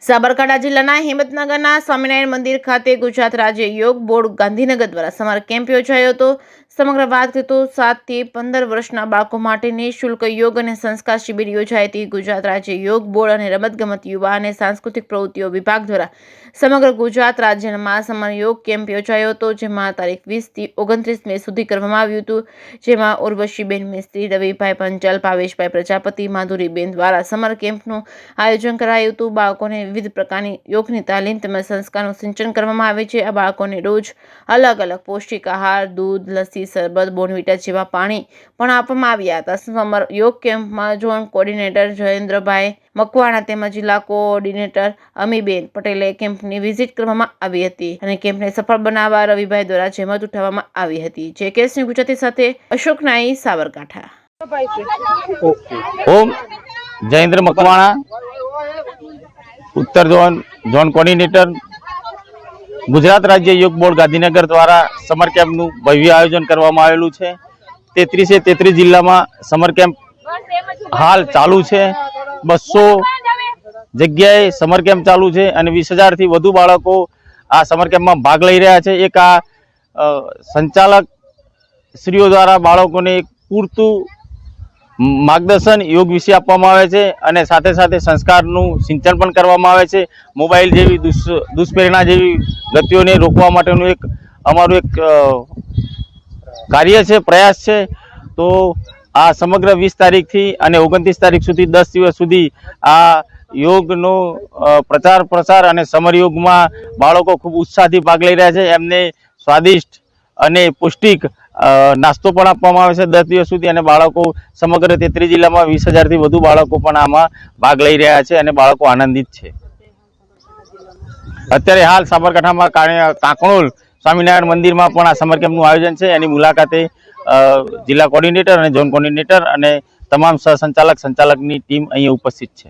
સાબરકાંઠા જિલ્લાના હિંમતનગરના સ્વામિનારાયણ મંદિર ખાતે ગુજરાત રાજ્ય યોગ બોર્ડ ગાંધીનગર દ્વારા સમર કેમ્પ યોજાયો હતો। સમગ્ર વાત કરીએ તો 7 થી 15 વર્ષના બાળકો માટે નિઃશુલ્ક યોગ અને સંસ્કાર શિબિર યોજાઈ હતી। ગુજરાત રાજ્ય યોગ બોર્ડ અને રમતગમત યુવા અને સાંસ્કૃતિક પ્રવૃત્તિઓ વિભાગ દ્વારા સમગ્ર ગુજરાત રાજ્યમાં સમર યોગ કેમ્પ યોજાયો હતો, જેમાં તારીખ 20 થી 29 મે સુધી કરવામાં આવ્યું હતું। જેમાં ઉર્વશીબેન મિસ્ત્રી, રવિભાઈ પંચાલ, ભાવેશભાઈ પ્રજાપતિ, માધુરીબેન દ્વારા સમર કેમ્પનું આયોજન કરાયું હતું। બાળકોને વિવિધ પ્રકારની યોગની તાલીમ તેમજ સંસ્કારનું સિંચન કરવામાં આવે છે। આ બાળકોને રોજ અલગ અલગ પૌષ્ટિક આહાર, દૂધ, લસ્સી, શરબત, બોર્નવિટા જેવા પાણી પણ આપવામાં આવ્યા હતા। સમર યોગ કેમ્પમાં ઝોન કોર્ડિનેટર જયેન્દ્રભાઈ મકવાણા તેમજ જિલ્લા કોઓર્ડિનેટર અમીબેન પટેલે કેમ્પની વિઝિટ કરવામાં આવી હતી અને કેમ્પને સફળ બનાવવા રવિભાઈ દ્વારા જહેમત ઉઠાવવામાં આવી હતી। જે કેસની ગુજરાતી સાથે અશોક નાઈ, સાબરકાંઠા। ओम जयेंद्र मकवाणा, उत्तर जोन कोऑर्डिनेटर, गुजरात राज्य योग बोर्ड गांधीनगर द्वारा समर केम्पનું ભવ્ય આયોજન કરવામાં આવેલું છે। 33 એ 33 જિલ્લામાં સમર કેમ્પ હાલ ચાલુ છે। 200 જગ્યાએ સમર કેમ્પ ચાલુ છે અને 20,000 થી વધુ બાળકો આ સમર કેમ્પમાં ભાગ લઈ રહ્યા છે। એક આ સંચાલક શ્રીઓ દ્વારા બાળકોને પૂરતું માર્ગદર્શન યોગ વિશે આપવામાં આવે છે અને સાથે સાથે સંસ્કારનું સિંચન પણ કરવામાં આવે છે। મોબાઈલ જેવી દુષ્પ્રેરણા જેવી ગતિઓને રોકવા માટેનું એક અમારું એક કાર્ય છે, પ્રયાસ છે। તો આ સમગ્ર 20 તારીખથી અને 29 તારીખ સુધી 10 દિવસ સુધી આ યોગનો પ્રચાર પ્રસાર અને સમર યોગમાં બાળકો ખૂબ ઉત્સાહથી ભાગ લઈ રહ્યા છે। એમને સ્વાદિષ્ટ અને પૌષ્ટિક નાસ્તો પણ આપવામાં આવે છે 10 દિવસ સુધી અને બાળકો સમગ્ર 33 જિલ્લામાં 20,000 થી વધુ બાળકો પણ આમાં ભાગ લઈ રહ્યા છે અને બાળકો આનંદિત છે। અત્યારે હાલ સાબરકાંઠામાં કાંકણોલ સ્વામિનારાયણ મંદિરમાં પણ આ સમર કેમ્પનું આયોજન છે। એની મુલાકાતે જિલ્લા કોર્ડિનેટર અને ઝોન કોર્ડિનેટર અને તમામ સહસંચાલકની ટીમ અહીં ઉપસ્થિત છે।